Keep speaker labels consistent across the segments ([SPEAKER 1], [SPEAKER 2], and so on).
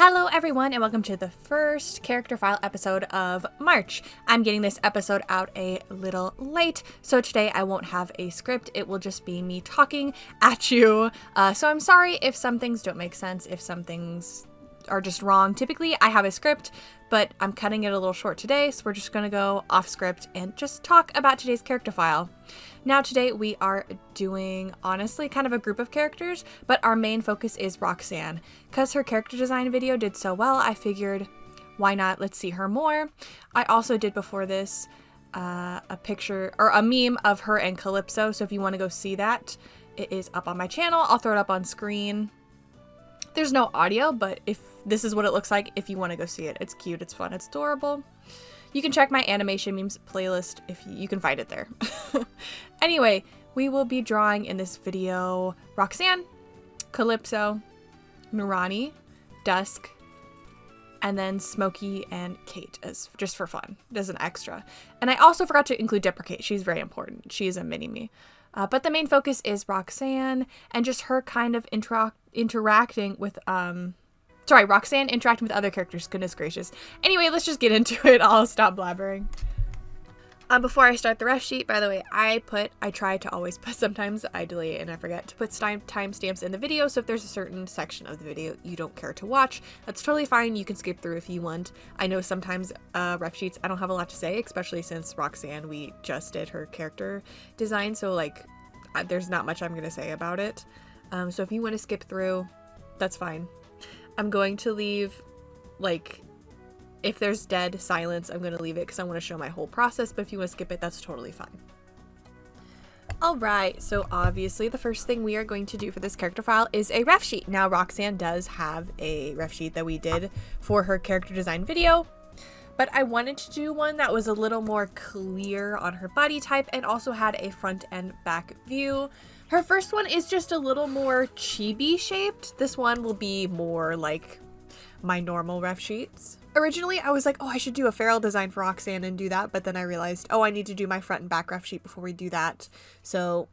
[SPEAKER 1] Hello everyone and welcome to the first character file episode of March. I'm getting this episode out a little late, so today I won't have a script. It will just be me talking at you. So I'm sorry if some things don't make sense, if some things are just wrong. Typically I have a script, but I'm cutting it a little short today, so we're just gonna go off script and just talk about today's character file. Now today we are doing, honestly, kind of a group of characters, but our main focus is Roxanne. Because her character design video did so well, I figured, why not? Let's see her more. I also did before this a picture, or a meme of her and Kalypso, so if you want to go see that, it is up on my channel. I'll throw it up on screen. There's no audio, but if this is what it looks like, if you want to go see it. It's cute, it's fun, it's adorable. You can check my animation memes playlist if you can find it there. Anyway, we will be drawing in this video Roxanne, Kalypso, Nirani, Dusk, and then Smokey and Kate as just for fun, as an extra. And I also forgot to include DepriKate. She's very important. She is a mini-me. But the main focus is Roxanne and just her kind of interacting with Roxanne interacting with other characters. Goodness gracious. Anyway, let's just get into it. I'll stop blabbering. Before I start the ref sheet, by the way, I try to always put, sometimes I delete it and I forget to put timestamps in the video, so if there's a certain section of the video you don't care to watch, that's totally fine. You can skip through if you want. I know sometimes ref sheets, I don't have a lot to say, especially since Roxanne, we just did her character design, so like, there's not much I'm going to say about it. So if you want to skip through, that's fine. I'm going to leave, like, if there's dead silence, I'm going to leave it because I want to show my whole process, but if you want to skip it, that's totally fine. Alright, so obviously the first thing we are going to do for this character file is a ref sheet. Now, Roxanne does have a ref sheet that we did for her character design video, but I wanted to do one that was a little more clear on her body type and also had a front and back view. Her first one is just a little more chibi shaped. This one will be more like my normal ref sheets. Originally, I was like, oh, I should do a feral design for Roxanne and do that, but then I realized, oh, I need to do my front and back ref sheet before we do that. So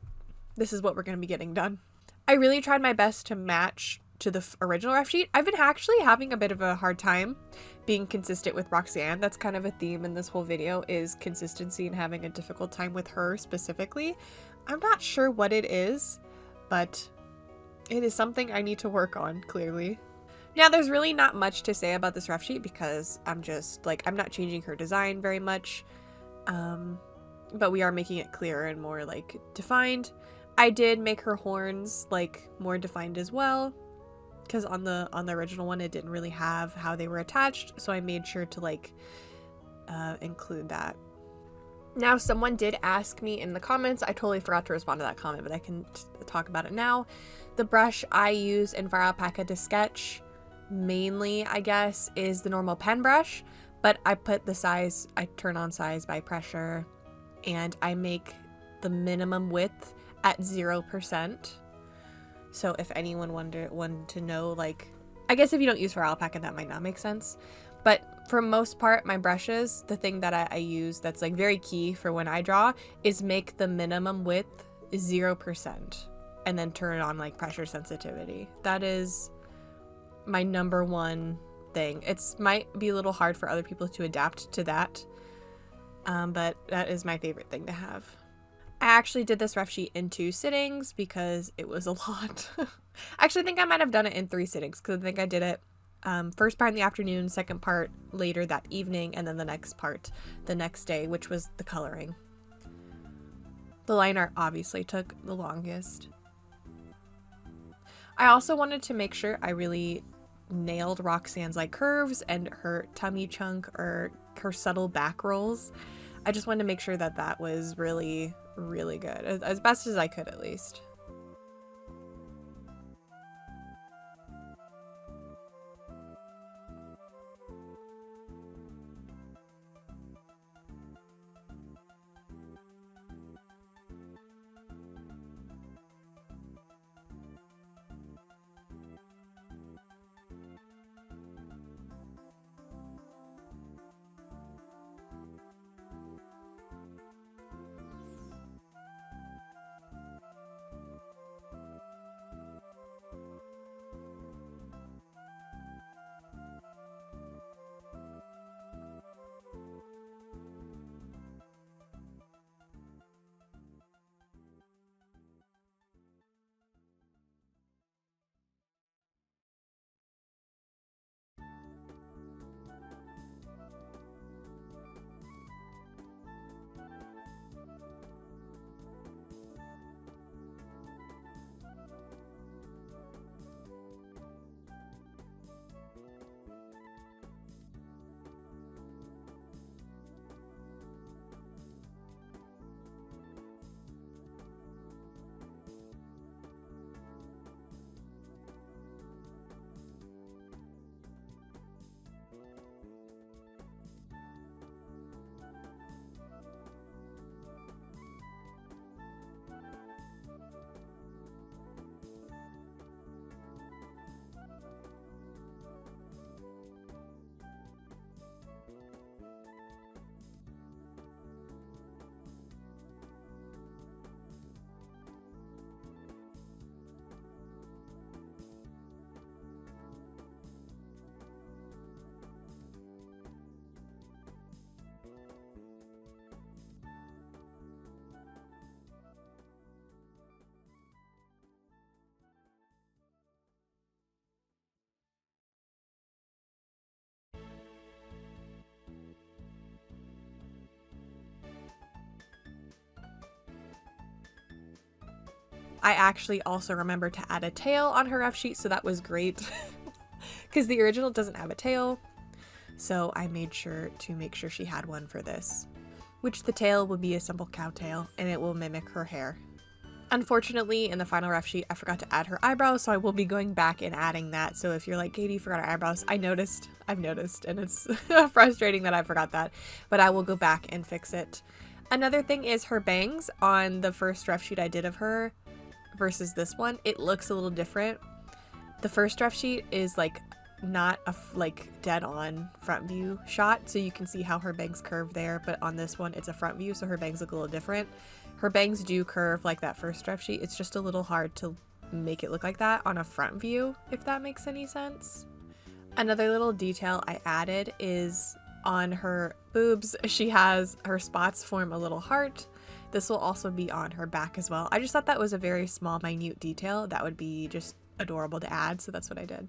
[SPEAKER 1] this is what we're going to be getting done. I really tried my best to match to the original ref sheet. I've been actually having a bit of a hard time being consistent with Roxanne. That's kind of a theme in this whole video, is consistency and having a difficult time with her specifically. I'm not sure what it is, but it is something I need to work on, clearly. Now, there's really not much to say about this ref sheet because I'm just, like, I'm not changing her design very much, but we are making it clearer and more, like, defined. I did make her horns, like, more defined as well, because on the original one, it didn't really have how they were attached, so I made sure to, like, include that. Now, someone did ask me in the comments, I totally forgot to respond to that comment, but I can talk about it now. The brush I use in Fire Alpaca to sketch mainly, I guess, is the normal pen brush, but I put the size, I turn on size by pressure, and I make the minimum width at 0%. So if anyone wanted to know, like, I guess if you don't use Fire Alpaca, that might not make sense. But for most part, my brushes, the thing that I use that's like very key for when I draw is make the minimum width 0% and then turn on like pressure sensitivity. That is my number one thing. It's might be a little hard for other people to adapt to that, but that is my favorite thing to have. I actually did this ref sheet in 2 sittings because it was a lot. Actually, I think I might have done it in 3 sittings because I think I did it first part in the afternoon, second part later that evening, and then the next part the next day, which was the coloring. The line art obviously took the longest. I also wanted to make sure I really nailed Roxanne's like curves and her tummy chunk or her subtle back rolls. I just wanted to make sure that that was really, really good, as best as I could at least. I actually also remembered to add a tail on her ref sheet, so that was great. Because the original doesn't have a tail. So I made sure to make sure she had one for this. Which the tail will be a simple cow tail, and it will mimic her hair. Unfortunately, in the final ref sheet, I forgot to add her eyebrows, so I will be going back and adding that. So if you're like, Katie, you forgot her eyebrows, I've noticed, and it's frustrating that I forgot that, but I will go back and fix it. Another thing is her bangs. On the first ref sheet I did of her versus this one, it looks a little different. The first ref sheet is like not a dead on front view shot, so you can see how her bangs curve there, but on this one it's a front view, so her bangs look a little different. Her bangs do curve like that first ref sheet. It's just a little hard to make it look like that on a front view, if that makes any sense. Another little detail I added is on her boobs, she has her spots form a little heart. This will also be on her back as well. I just thought that was a very small, minute detail that would be just adorable to add, so that's what I did.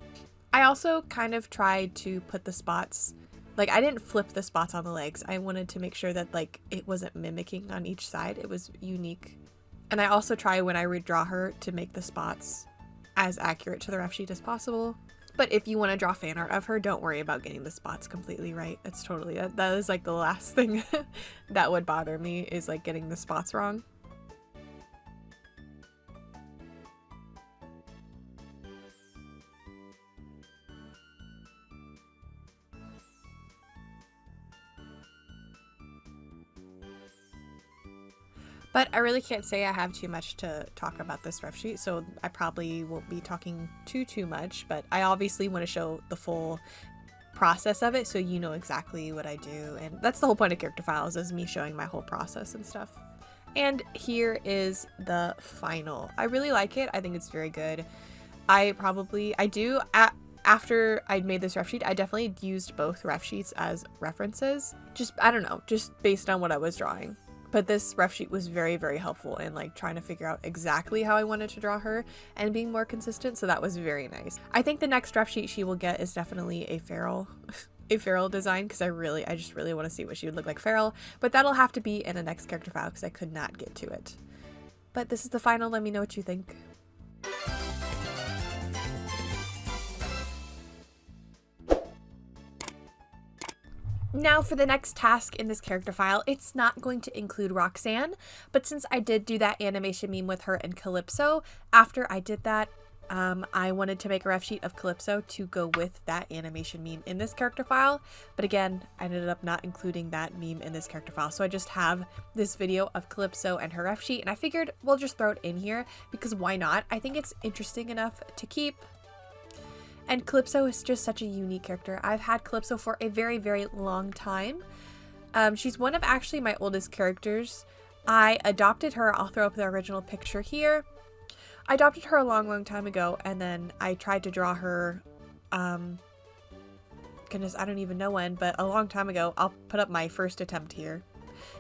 [SPEAKER 1] I also kind of tried to put the spots, like I didn't flip the spots on the legs. I wanted to make sure that like it wasn't mimicking on each side. It was unique. And I also try when I redraw her to make the spots as accurate to the ref sheet as possible. But if you want to draw fan art of her, don't worry about getting the spots completely right. It's totally, that is like the last thing that would bother me, is like getting the spots wrong. But I really can't say I have too much to talk about this ref sheet, so I probably won't be talking too much, but I obviously want to show the full process of it so you know exactly what I do, and that's the whole point of character files, is me showing my whole process and stuff. And here is the final. I really like it. I think it's very good. After I made this ref sheet, I definitely used both ref sheets as references. I don't know, just based on what I was drawing. But this ref sheet was very, very helpful in like trying to figure out exactly how I wanted to draw her and being more consistent, so that was very nice. I think the next ref sheet she will get is definitely a feral design, because I just really want to see what she would look like feral, but that'll have to be in the next character file because I could not get to it. But this is the final. Let me know what you think. Now for the next task in this character file, it's not going to include Roxanne, but since I did do that animation meme with her and Kalypso, after I did that, I wanted to make a ref sheet of Kalypso to go with that animation meme in this character file, but again, I ended up not including that meme in this character file, so I just have this video of Kalypso and her ref sheet, and I figured we'll just throw it in here, because why not? I think it's interesting enough to keep. And Kalypso is just such a unique character. I've had Kalypso for a very, very long time. She's one of actually my oldest characters. I adopted her. I'll throw up the original picture here. I adopted her a long, long time ago, and then I tried to draw her, goodness, I don't even know when, but a long time ago. I'll put up my first attempt here.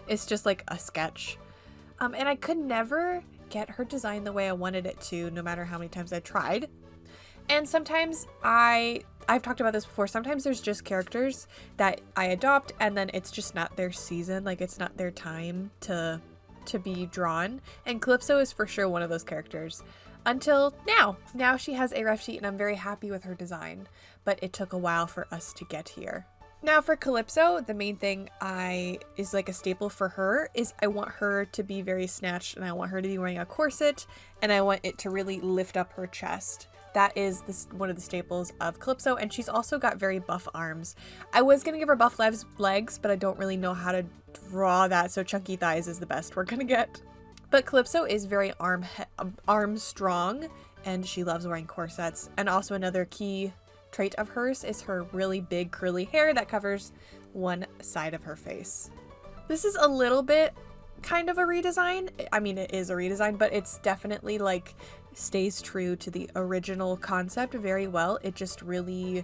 [SPEAKER 1] It's just like a sketch. And I could never get her design the way I wanted it to, no matter how many times I tried. And sometimes I've talked about this before, sometimes there's just characters that I adopt and then it's just not their season, like it's not their time to be drawn. And Kalypso is for sure one of those characters. Until now. Now she has a ref sheet and I'm very happy with her design, but it took a while for us to get here. Now for Kalypso, the main thing is like a staple for her is I want her to be very snatched, and I want her to be wearing a corset, and I want it to really lift up her chest. That is one of the staples of Kalypso, and she's also got very buff arms. I was going to give her buff legs, but I don't really know how to draw that, so chunky thighs is the best we're going to get. But Kalypso is very arm strong, and she loves wearing corsets. And also another key trait of hers is her really big curly hair that covers one side of her face. This is a little bit kind of a redesign. I mean, it is a redesign, but it's definitely like stays true to the original concept very well. It just really,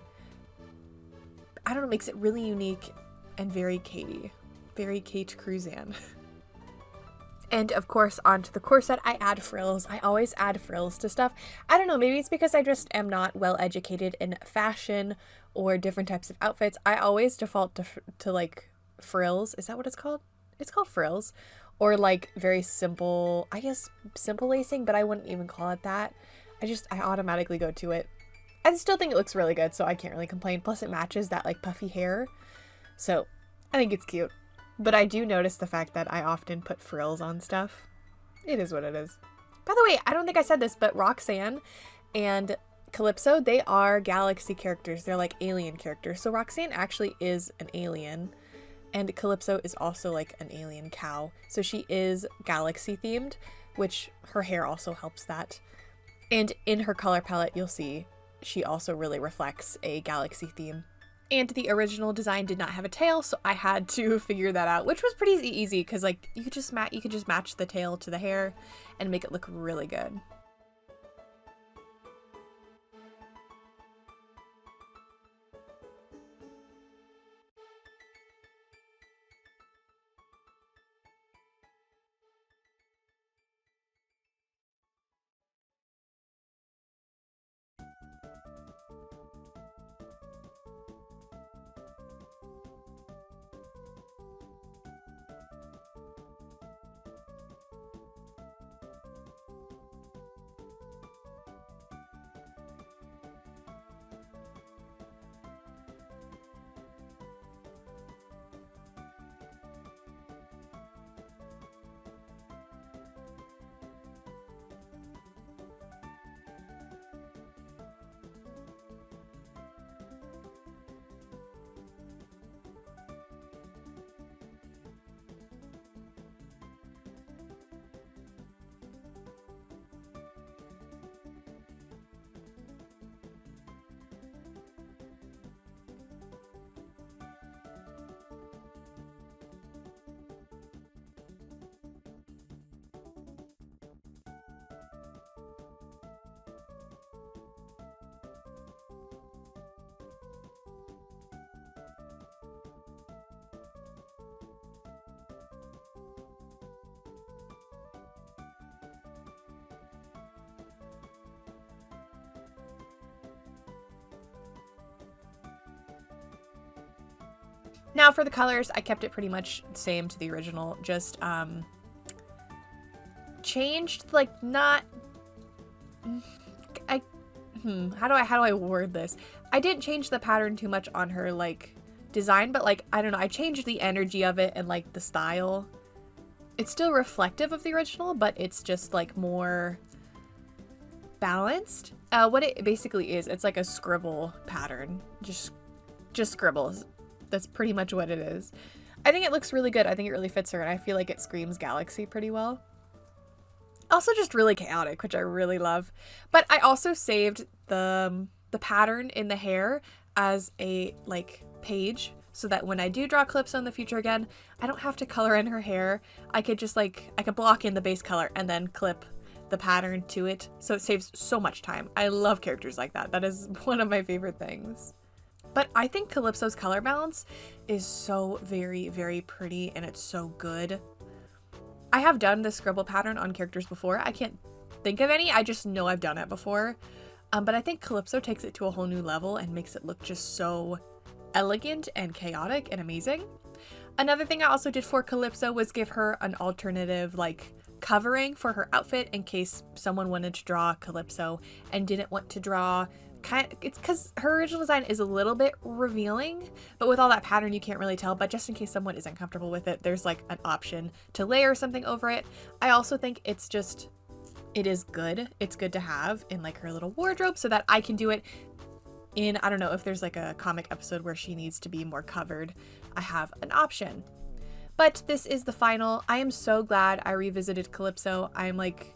[SPEAKER 1] I don't know, makes it really unique and very Katie, very KateKruzan. And of course, onto the corset, I add frills. I always add frills to stuff. I don't know, maybe it's because I just am not well educated in fashion or different types of outfits. I always default to like frills. Is that what it's called? It's called frills. or like very simple, I guess simple lacing, but I wouldn't even call it that. I automatically go to it. I still think it looks really good, so I can't really complain. Plus it matches that like puffy hair. So I think it's cute. But I do notice the fact that I often put frills on stuff. It is what it is. By the way, I don't think I said this, but Roxanne and Kalypso, they are galaxy characters. They're like alien characters. So Roxanne actually is an alien. And Kalypso is also like an alien cow. So she is galaxy themed, which her hair also helps that. And in her color palette, you'll see she also really reflects a galaxy theme. And the original design did not have a tail, so I had to figure that out, which was pretty easy because like you could just match the tail to the hair and make it look really good. Now for the colors, I kept it pretty much the same to the original, just changed like not how do I word this? I didn't change the pattern too much on her like design, but like I don't know, I changed the energy of it and like the style. It's still reflective of the original, but it's just like more balanced. What it basically is, it's like a scribble pattern, just scribbles. That's pretty much what it is. I think it looks really good. I think it really fits her, and I feel like it screams galaxy pretty well. Also just really chaotic, which I really love. But I also saved the pattern in the hair as a like page so that when I do draw Kalypso in the future again, I don't have to color in her hair. I could just like, I could block in the base color and then clip the pattern to it. So it saves so much time. I love characters like that. That is one of my favorite things. But I think Kalypso's color balance is so very, very pretty, and it's so good. I have done the scribble pattern on characters before. I can't think of any. I just know I've done it before. But I think Kalypso takes it to a whole new level and makes it look just so elegant and chaotic and amazing. Another thing I also did for Kalypso was give her an alternative like covering for her outfit in case someone wanted to draw Kalypso and didn't want to draw it's because her original design is a little bit revealing, but with all that pattern you can't really tell. But just in case someone isn't comfortable with it, there's like an option to layer something over it. I also think it is good. It's good to have in like her little wardrobe so that I can do it in, I don't know, if there's like a comic episode where she needs to be more covered, I have an option. But this is the final. I am so glad I revisited Kalypso. I'm like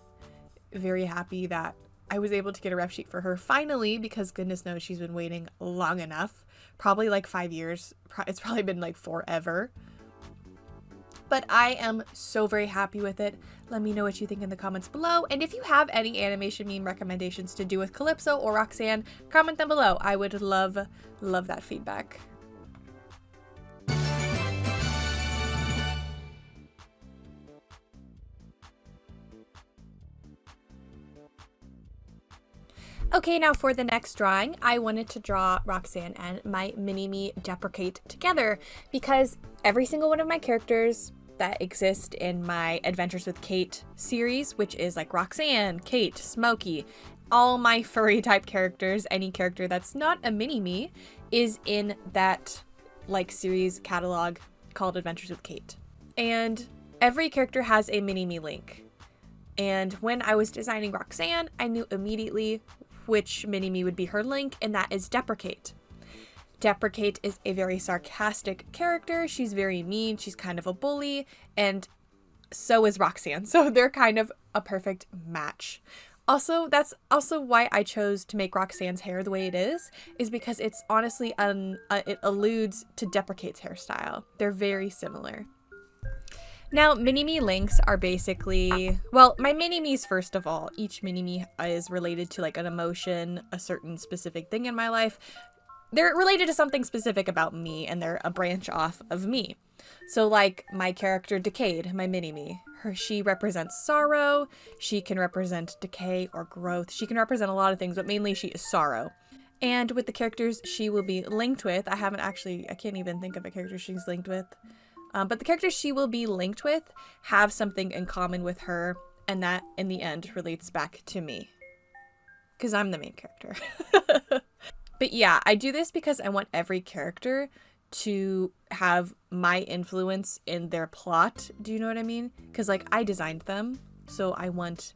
[SPEAKER 1] very happy that I was able to get a ref sheet for her finally, because goodness knows she's been waiting long enough. Probably like 5 years. It's probably been like forever. But I am so very happy with it. Let me know what you think in the comments below. And if you have any animation meme recommendations to do with Kalypso or Roxanne, comment them below. I would love that feedback. Okay, now for the next drawing, I wanted to draw Roxanne and my mini-me DepriKate together because every single one of my characters that exist in my Adventures with Kate series, which is like Roxanne, Kate, Smokey, all my furry type characters. Any character that's not a mini-me is in that like series catalog called Adventures with Kate. And every character has a mini-me link. And when I was designing Roxanne, I knew immediately which mini-me would be her link, and that is DepriKate. DepriKate is a very sarcastic character. She's very mean. She's kind of a bully, and so is Roxanne. So they're kind of a perfect match. Also, that's also why I chose to make Roxanne's hair the way it is because it's honestly, it alludes to DepriKate's hairstyle. They're very similar. Now, mini-me links are basically, well, my mini-me's first of all, each mini-me is related to like an emotion, a certain specific thing in my life. They're related to something specific about me, and they're a branch off of me. So like my character Decade, my mini-me, she represents sorrow. She can represent decay or growth. She can represent a lot of things, but mainly she is sorrow. And with the characters she will be linked with, I can't even think of a character she's linked with. But the characters she will be linked with have something in common with her, and that in the end relates back to me. Because I'm the main character. But yeah, I do this because I want every character to have my influence in their plot. Do you know what I mean? Because like I designed them, so I want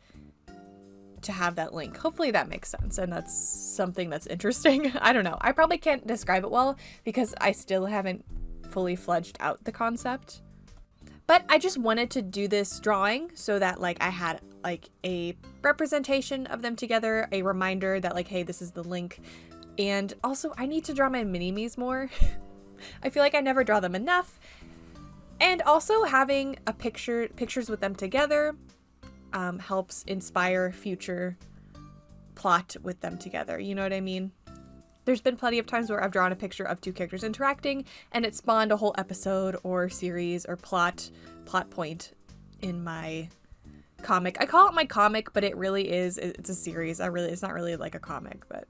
[SPEAKER 1] to have that link. Hopefully that makes sense, and that's something that's interesting. I don't know. I probably can't describe it well because I still haven't fully fledged out the concept. But I just wanted to do this drawing so that like I had like a representation of them together, a reminder that like, hey, this is the link. And also, I need to draw my mini-me's more. I feel like I never draw them enough. And also, having pictures with them together helps inspire future plot with them together. You know what I mean? There's been plenty of times where I've drawn a picture of two characters interacting, and it spawned a whole episode or series or plot point in my comic. I call it my comic, but it's a series. It's not really like a comic, but...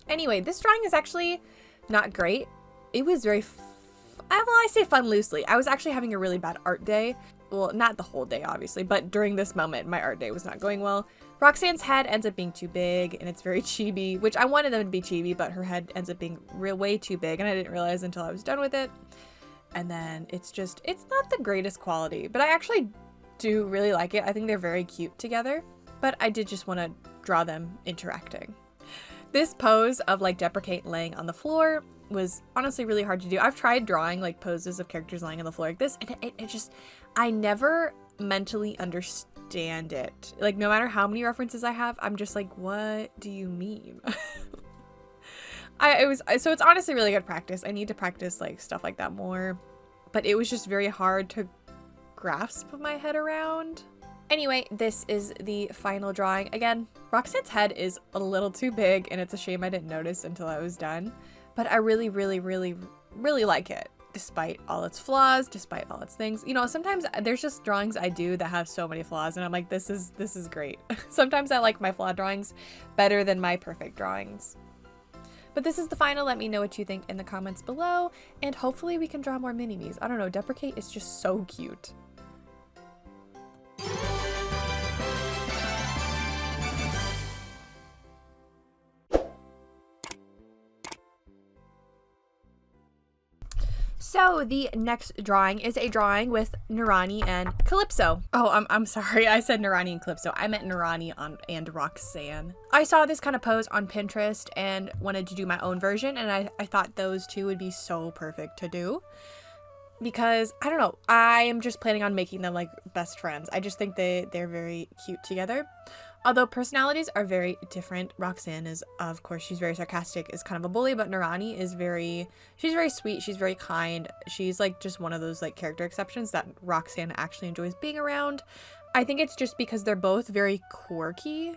[SPEAKER 1] Anyway, this drawing is actually not great. It was very, I say fun loosely. I was actually having a really bad art day. Well, not the whole day, obviously, but during this moment, my art day was not going well. Roxanne's head ends up being too big, and it's very chibi, which I wanted them to be chibi, but her head ends up being way too big, and I didn't realize until I was done with it. And then it's not the greatest quality, but I actually do really like it. I think they're very cute together, but I did just want to draw them interacting. This pose of like DepriKate laying on the floor was honestly really hard to do. I've tried drawing like poses of characters lying on the floor like this, and it just, I never mentally understand it. Like no matter how many references I have, I'm just like, what do you mean? So it's honestly really good practice. I need to practice like stuff like that more, but it was just very hard to grasp my head around. Anyway, this is the final drawing. Again, Roxanne's head is a little too big, and it's a shame I didn't notice until I was done, but I really, really, really, really like it. Despite all its flaws, despite all its things. You know, sometimes there's just drawings I do that have so many flaws, and I'm like, this is great. Sometimes I like my flawed drawings better than my perfect drawings. But this is the final. Let me know what you think in the comments below, and hopefully we can draw more mini-me's. I don't know, DepriKate is just so cute. So the next drawing is a drawing with Nirani and Kalypso. Oh, I'm sorry. I said Nirani and Kalypso. I meant Nirani and Roxanne. I saw this kind of pose on Pinterest and wanted to do my own version, and I thought those two would be so perfect to do. Because, I don't know, I am just planning on making them like best friends. I just think they're very cute together. Although personalities are very different. Roxanne is, of course, she's very sarcastic, is kind of a bully, but Nirani is she's very sweet, she's very kind. She's like just one of those like character exceptions that Roxanne actually enjoys being around. I think it's just because they're both very quirky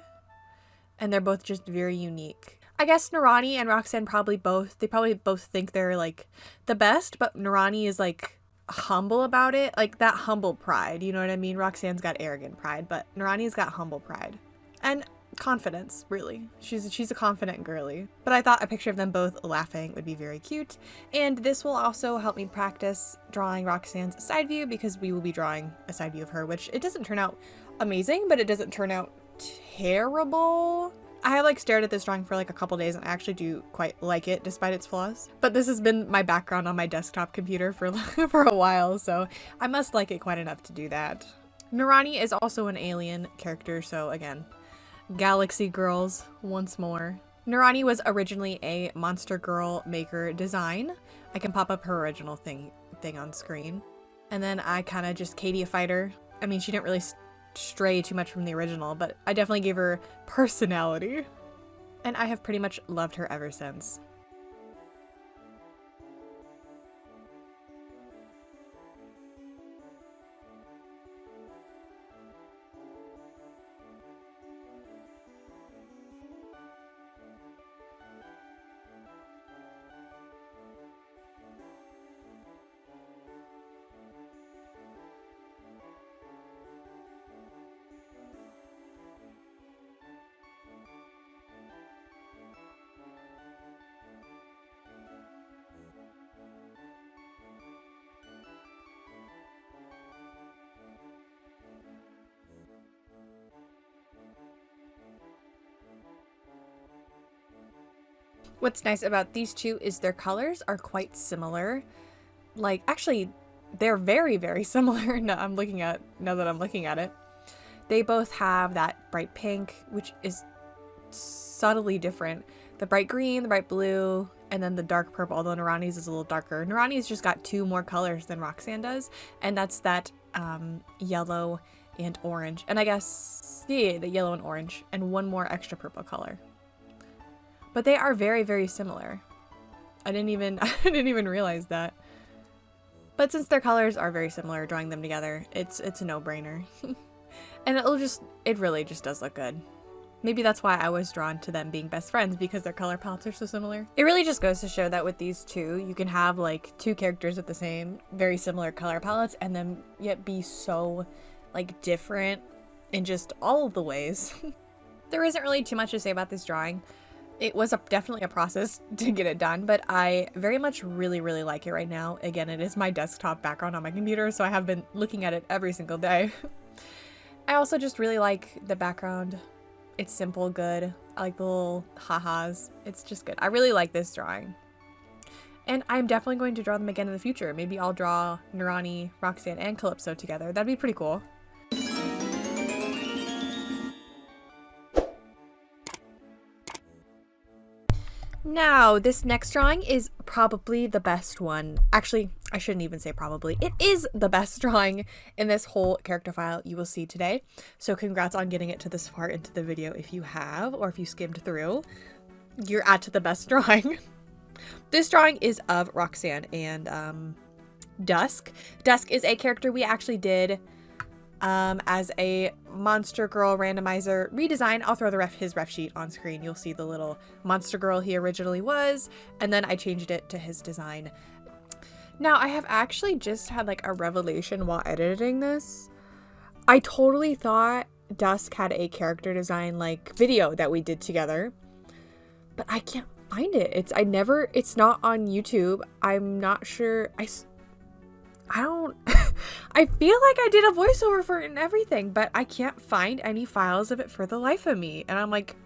[SPEAKER 1] and they're both just very unique. I guess Nirani and Roxanne probably both think they're like the best, but Nirani is like humble about it, like that humble pride, you know what I mean? Roxanne's got arrogant pride, but Nirani's got humble pride. And confidence, really. She's a confident girly. But I thought a picture of them both laughing would be very cute. And this will also help me practice drawing Roxanne's side view, because we will be drawing a side view of her, which it doesn't turn out amazing, but it doesn't turn out terrible. I have like stared at this drawing for like a couple days, and I actually do quite like it despite its flaws. But this has been my background on my desktop computer for a while, so I must like it quite enough to do that. Nirani is also an alien character, so again, Galaxy Girls once more. Nirani was originally a Monster Girl Maker design. I can pop up her original thing on screen. And then I kind of just Katie-fied her. I mean, she didn't really stray too much from the original, but I definitely gave her personality. And I have pretty much loved her ever since. What's nice about these two is their colors are quite similar. Like, actually, they're very, very similar. Now that I'm looking at it. They both have that bright pink, which is subtly different. The bright green, the bright blue, and then the dark purple, although Nirani's is a little darker. Nirani's just got two more colors than Roxanne does, and that's that yellow and orange. And I guess, yeah, the yellow and orange, and one more extra purple color. But they are very, very similar. I didn't even realize that. But since their colors are very similar, drawing them together, it's a no-brainer. And it really just does look good. Maybe that's why I was drawn to them being best friends, because their color palettes are so similar. It really just goes to show that with these two, you can have like two characters with the same, very similar color palettes, and then yet be so like different in just all of the ways. There isn't really too much to say about this drawing. It was definitely a process to get it done, but I very much really, really like it right now. Again, it is my desktop background on my computer, so I have been looking at it every single day. I also just really like the background. It's simple, good. I like the little ha-has. It's just good. I really like this drawing. And I'm definitely going to draw them again in the future. Maybe I'll draw Nirani, Roxanne, and Kalypso together. That'd be pretty cool. Now, this next drawing is probably the best one. Actually, I shouldn't even say probably. It is the best drawing in this whole character file you will see today. So congrats on getting it to this far into the video if you have, or if you skimmed through. You're at the best drawing. This drawing is of Roxanne and Dusk. Dusk is a character we actually did as a Monster Girl randomizer redesign. I'll throw his ref sheet on screen. You'll see the little Monster Girl he originally was, and then I changed it to his design. Now, I have actually just had like a revelation while editing this. I totally thought Dusk had a character design like video that we did together, but I can't find it. It's not on YouTube. I'm not sure. I don't, I feel like I did a voiceover for it and everything, but I can't find any files of it for the life of me. And I'm like,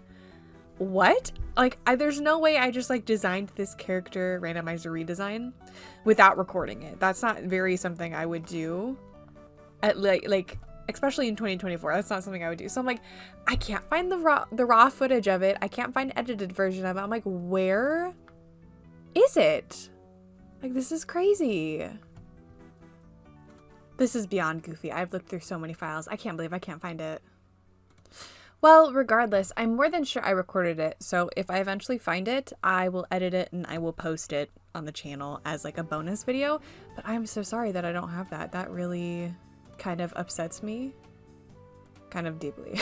[SPEAKER 1] what? Like, there's no way I just like designed this character randomizer redesign without recording it. That's not something I would do at like, especially in 2024. That's not something I would do. So I'm like, I can't find the raw footage of it. I can't find an edited version of it. I'm like, where is it? Like, this is crazy. This is beyond goofy. I've looked through so many files. I can't believe I can't find it. Well, regardless, I'm more than sure I recorded it. So if I eventually find it, I will edit it and I will post it on the channel as like a bonus video. But I'm so sorry that I don't have that. That really kind of upsets me. Kind of deeply.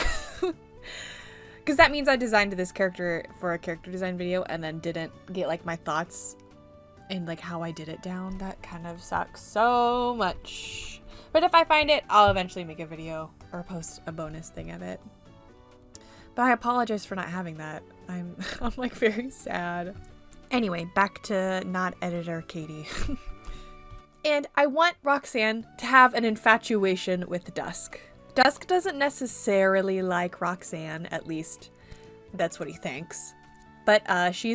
[SPEAKER 1] Because that means I designed this character for a character design video and then didn't get like my thoughts and like how I did it down. That kind of sucks so much. But if I find it, I'll eventually make a video or post a bonus thing of it. But I apologize for not having that. I'm like very sad. Anyway, back to not editor Katie. And I want Roxanne to have an infatuation with Dusk. Dusk doesn't necessarily like Roxanne, at least that's what he thinks. But she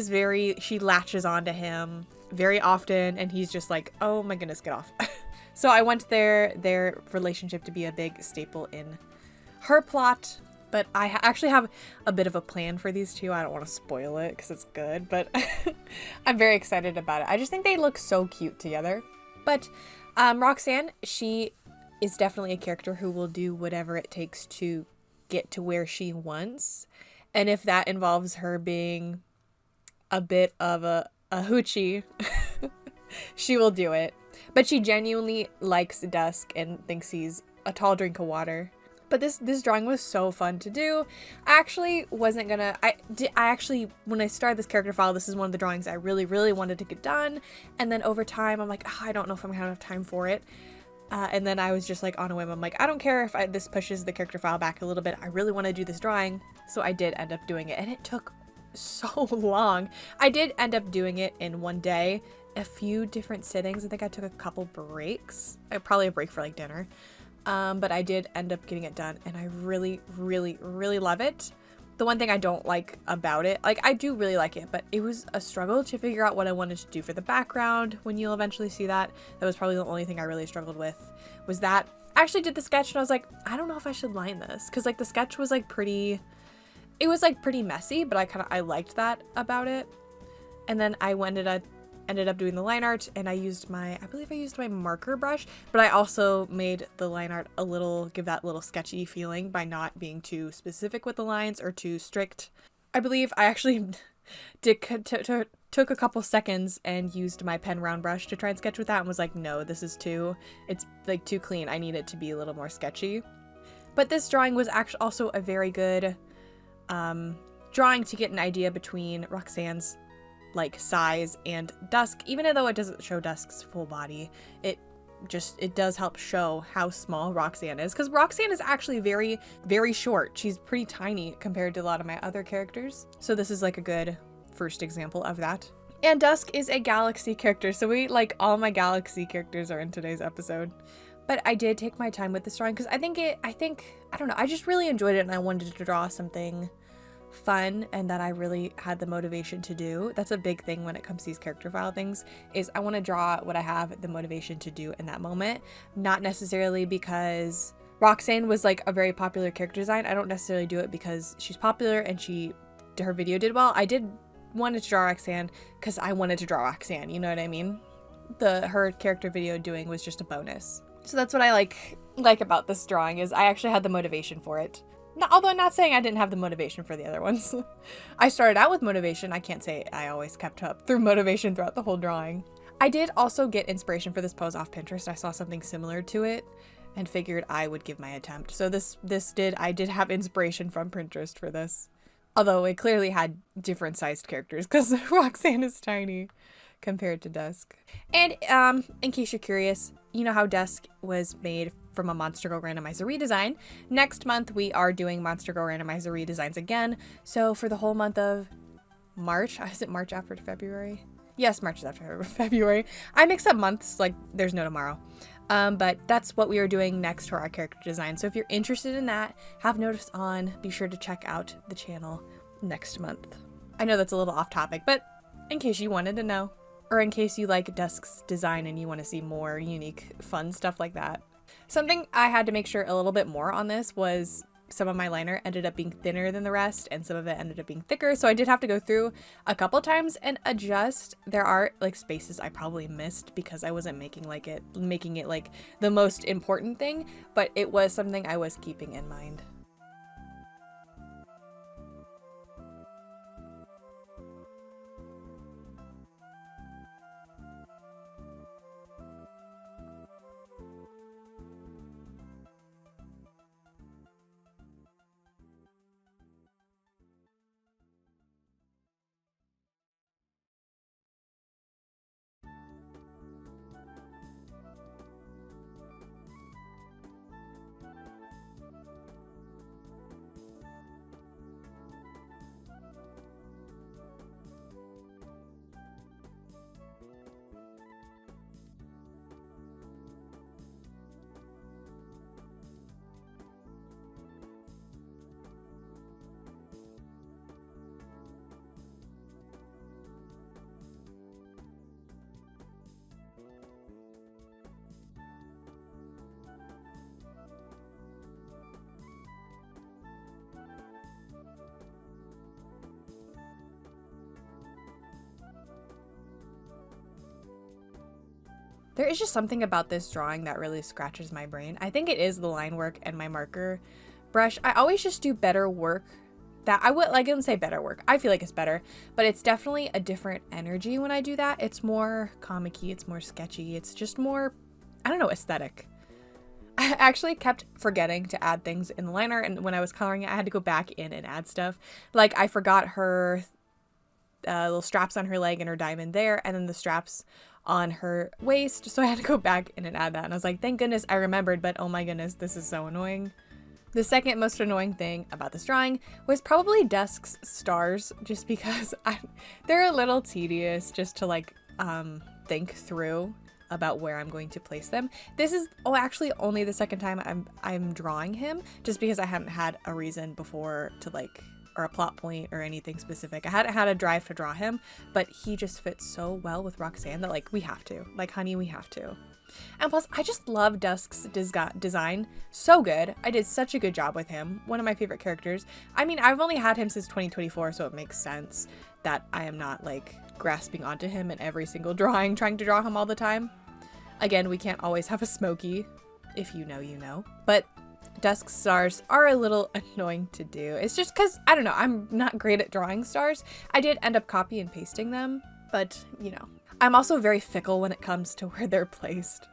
[SPEAKER 1] latches onto him very often, and he's just like, oh my goodness, get off. So I want their relationship to be a big staple in her plot, but I actually have a bit of a plan for these two. I don't want to spoil it because it's good, but I'm very excited about it. I just think they look so cute together. But Roxanne, she is definitely a character who will do whatever it takes to get to where she wants. And if that involves her being a bit of a hoochie, she will do it. But she genuinely likes Dusk and thinks he's a tall drink of water. But this drawing was so fun to do. I actually wasn't gonna, when I started this character file, this is one of the drawings I really, really wanted to get done. And then over time, I'm like, I don't know if I'm gonna have time for it. And then I was just like on a whim, I'm like, I don't care if this pushes the character file back a little bit. I really want to do this drawing. So I did end up doing it, and it took so long. I did end up doing it in one day, a few different sittings. I think I took a couple breaks, probably a break for like dinner. But I did end up getting it done, and I really, really, really love it. The one thing I don't like about it, like I do really like it, but it was a struggle to figure out what I wanted to do for the background. When you'll eventually see that, that was probably the only thing I really struggled with, was that I actually did the sketch and I was like, I don't know if I should line this, because like the sketch was like pretty messy, but I liked that about it. And then I ended up doing the line art, and I believe I used my marker brush, but I also made the line art give that little sketchy feeling by not being too specific with the lines or too strict. I believe I actually took a couple seconds and used my pen round brush to try and sketch with that, and was like, no, it's like too clean. I need it to be a little more sketchy. But this drawing was actually also a very good drawing to get an idea between Roxanne's like size and Dusk. Even though it doesn't show Dusk's full body, it does help show how small Roxanne is, because Roxanne is actually very, very short. She's pretty tiny compared to a lot of my other characters. So this is like a good first example of that. And Dusk is a Galaxy character, so all my Galaxy characters are in today's episode. But I did take my time with this drawing because I don't know, I just really enjoyed it, and I wanted to draw something fun and that I really had the motivation to do. That's a big thing when it comes to these character file things, is I want to draw what I have the motivation to do in that moment, not necessarily because Roxanne was like a very popular character design. I don't necessarily do it because she's popular and her video did well. I did wanted to draw Roxanne because I wanted to draw Roxanne, you know what I mean? Her character video doing was just a bonus. So that's what I like about this drawing, is I actually had the motivation for it. Although I'm not saying I didn't have the motivation for the other ones. I started out with motivation. I can't say I always kept up through motivation throughout the whole drawing. I did also get inspiration for this pose off Pinterest. I saw something similar to it and figured I would give my attempt. So I did have inspiration from Pinterest for this. Although it clearly had different sized characters because Roxanne is tiny compared to Dusk. And in case you're curious, you know how Dusk was made from a Monster Girl Randomizer redesign. Next month, we are doing Monster Girl Randomizer redesigns again. So for the whole month of March, is it March after February? Yes, March is after February. I mix up months, like there's no tomorrow. But that's what we are doing next for our character design. So if you're interested in that, have notice on, be sure to check out the channel next month. I know that's a little off topic, but in case you wanted to know, or in case you like Dusk's design and you want to see more unique, fun stuff like that. Something I had to make sure a little bit more on this was some of my liner ended up being thinner than the rest and some of it ended up being thicker. So I did have to go through a couple times and adjust. There are like spaces I probably missed because I wasn't making it like the most important thing, but it was something I was keeping in mind. There is just something about this drawing that really scratches my brain. I think it is the line work and my marker brush. I always just do better work. I wouldn't say better work. I feel like it's better, but it's definitely a different energy when I do that. It's more comic-y, it's more sketchy, it's just more, I don't know, aesthetic. I actually kept forgetting to add things in the liner, and when I was coloring it, I had to go back in and add stuff. Like I forgot her little straps on her leg and her diamond there, and then the straps on her waist, so I had to go back in and add that, and I was like, thank goodness I remembered, but oh my goodness, this is so annoying. The second most annoying thing about this drawing was probably Dusk's stars, just because they're a little tedious just to like think through about where I'm going to place them. This is actually only the second time I'm drawing him, just because I hadn't had a reason before to or a plot point or anything specific. I hadn't had a drive to draw him, but he just fits so well with Roxanne that we have to. Honey, we have to. And plus, I just love Dusk's design. So good. I did such a good job with him. One of my favorite characters. I mean, I've only had him since 2024, so it makes sense that I am not grasping onto him in every single drawing, trying to draw him all the time. Again, we can't always have a Smokey. If you know, you know. But Dusk's stars are a little annoying to do. It's just because, I don't know, I'm not great at drawing stars. I did end up copy and pasting them, but, you know. I'm also very fickle when it comes to where they're placed,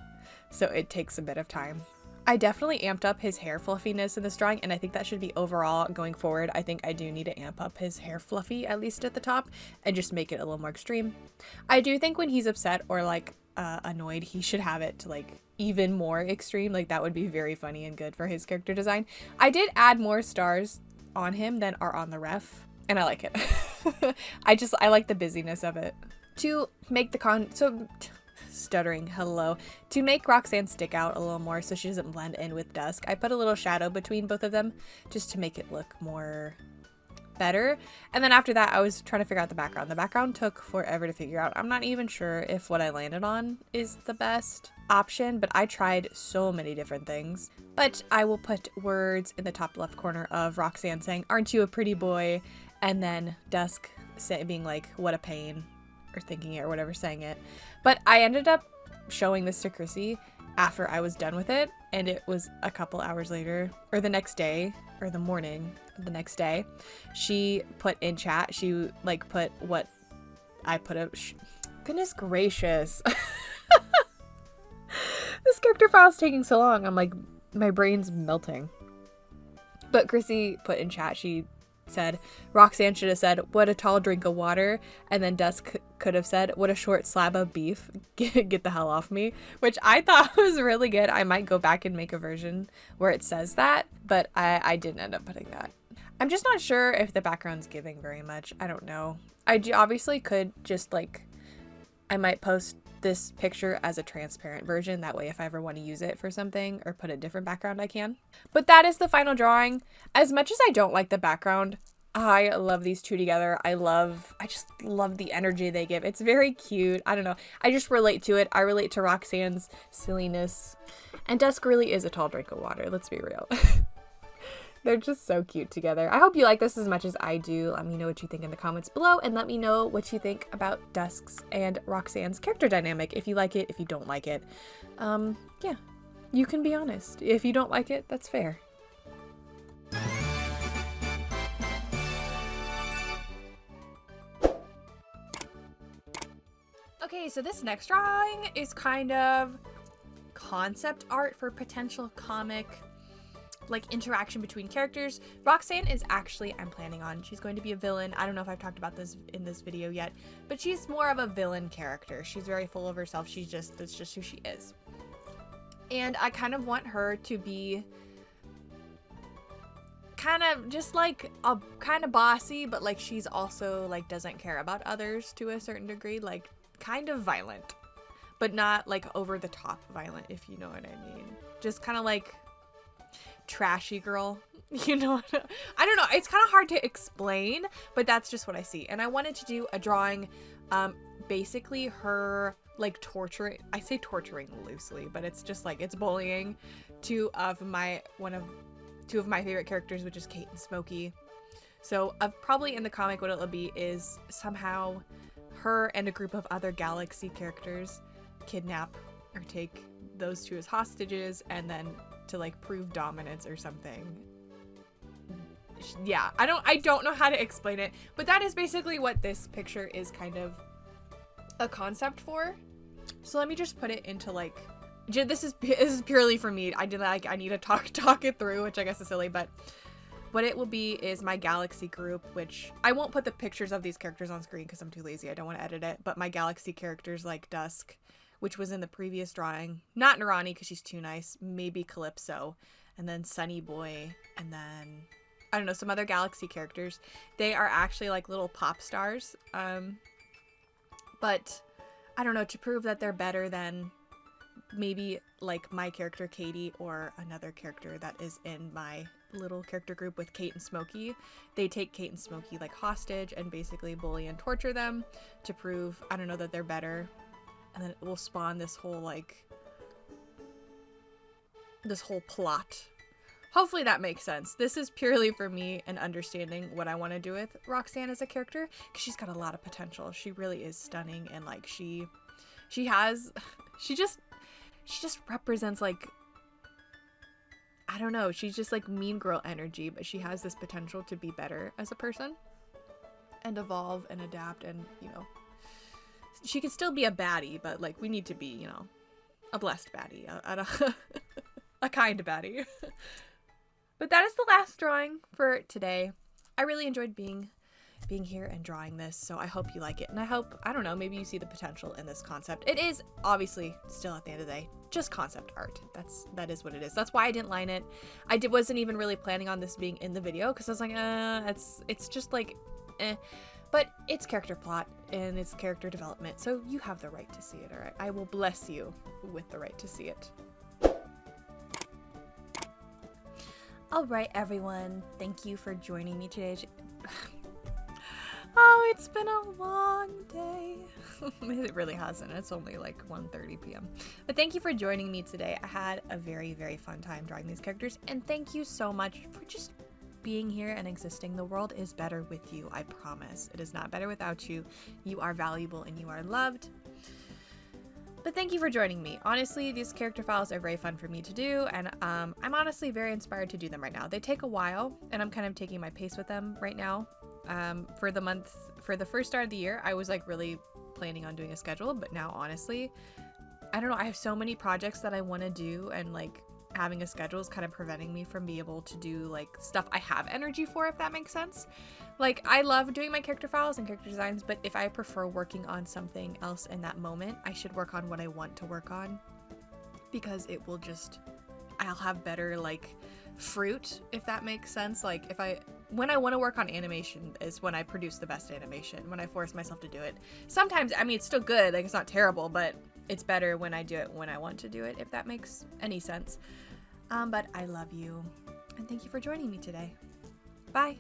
[SPEAKER 1] so it takes a bit of time. I definitely amped up his hair fluffiness in this drawing, and I think that should be overall going forward. I think I do need to amp up his hair fluffy, at least at the top, and just make it a little more extreme. I do think when he's upset or annoyed, he should have it to even more extreme. That would be very funny and good for his character design. I did add more stars on him than are on the ref, and I like it. I like the busyness of it. To make to make Roxanne stick out a little more so she doesn't blend in with Dusk, I put a little shadow between both of them just to make it look more better. And then after that, I was trying to figure out the background. The background took forever to figure out. I'm not even sure if what I landed on is the best option, but I tried so many different things. But I will put words in the top left corner of Roxanne saying, "Aren't you a pretty boy?" And then Dusk being like, what a pain, or thinking it or whatever, saying it. But I ended up showing this to Chrissy after I was done with it, and it was a couple hours later, or the next day, or the morning of the next day, she put in chat, she like put what I put up. Goodness gracious. This character file is taking so long. I'm like, my brain's melting. But Chrissy put in chat, she said, Roxanne should have said, what a tall drink of water. And then Dusk could have said, what a short slab of beef. Get the hell off me. Which I thought was really good. I might go back and make a version where it says that, but I didn't end up putting that. I'm just not sure if the background's giving very much. I don't know. I obviously could just like, I might post this picture as a transparent version. That way if I ever want to use it for something or put a different background, I can. But that is the final drawing. As much as I don't like the background, I love these two together. I just love the energy they give. It's very cute. I don't know. I just relate to it. I relate to Roxanne's silliness. And Dusk really is a tall drink of water. Let's be real. They're just so cute together. I hope you like this as much as I do. Let me know what you think in the comments below, and let me know what you think about Dusk's and Roxanne's character dynamic. If you like it, if you don't like it. Yeah, you can be honest. If you don't like it, that's fair. Okay, so this next drawing is kind of concept art for potential comic like interaction between characters. Roxanne is actually, I'm planning on, she's going to be a villain. I don't know if I've talked about this in this video yet, but she's more of a villain character. She's very full of herself. That's just who she is. And I kind of want her to be kind of just like a kind of bossy, but like she's also like doesn't care about others to a certain degree, like kind of violent, but not like over the top violent, if you know what I mean. Just kind of like trashy girl, you know. I don't know, it's kind of hard to explain, but that's just what I see. And I wanted to do a drawing, basically her like torturing, I say torturing loosely, but it's just like it's bullying two of my favorite characters, which is Kate and Smokey. So probably in the comic what it'll be is somehow her and a group of other galaxy characters kidnap or take those two as hostages, and then to like prove dominance or something. Yeah, I don't know how to explain it, but that is basically what this picture is kind of a concept for. So let me just put it into like, this is purely for me. I need to talk it through, which I guess is silly, but what it will be is my galaxy group, which I won't put the pictures of these characters on screen because I'm too lazy. I don't want to edit it, but my galaxy characters like Dusk, which was in the previous drawing. Not Nirani because she's too nice. Maybe Kalypso. And then Sunny Boy. And then, I don't know, some other galaxy characters. They are actually like little pop stars. But, I don't know, to prove that they're better than maybe like my character Katie or another character that is in my little character group with Kate and Smokey. They take Kate and Smokey like hostage and basically bully and torture them to prove, I don't know, that they're better. And then it will spawn this whole plot. Hopefully that makes sense. This is purely for me and understanding what I want to do with Roxanne as a character, because she's got a lot of potential. She really is stunning, and like she just represents like, I don't know, she's just like mean girl energy, but she has this potential to be better as a person and evolve and adapt, and you know, she could still be a baddie, but like we need to be, you know, a blessed baddie, a kind baddie. But that is the last drawing for today. I really enjoyed being here and drawing this, so I hope you like it, and I hope, I don't know, maybe you see the potential in this concept. It is obviously still at the end of the day just concept art. That is what it is. That's why I didn't line it. Wasn't even really planning on this being in the video because I was like, it's just like but it's character plot and it's character development, so you have the right to see it. All right, I will bless you with the right to see it. All right, everyone, thank you for joining me today. Oh, it's been a long day. It really hasn't. It's only like 1:30 p.m. But thank you for joining me today. I had a very, very fun time drawing these characters, and thank you so much for just being here and existing. The world is better with you, I promise. It is not better without you. You are valuable and you are loved. But thank you for joining me. Honestly, these character files are very fun for me to do, and I'm honestly very inspired to do them right now. They take a while, and I'm kind of taking my pace with them right now. For the first start of the year, I was like really planning on doing a schedule, but now honestly, I don't know, I have so many projects that I want to do, and like having a schedule is kind of preventing me from being able to do like stuff I have energy for, if that makes sense. Like, I love doing my character files and character designs, but if I prefer working on something else in that moment, I should work on what I want to work on, because it will just, I'll have better like fruit, if that makes sense. Like when I want to work on animation is when I produce the best animation, when I force myself to do it. Sometimes, I mean, it's still good, like it's not terrible, but it's better when I do it when I want to do it, if that makes any sense. But I love you, and thank you for joining me today. Bye.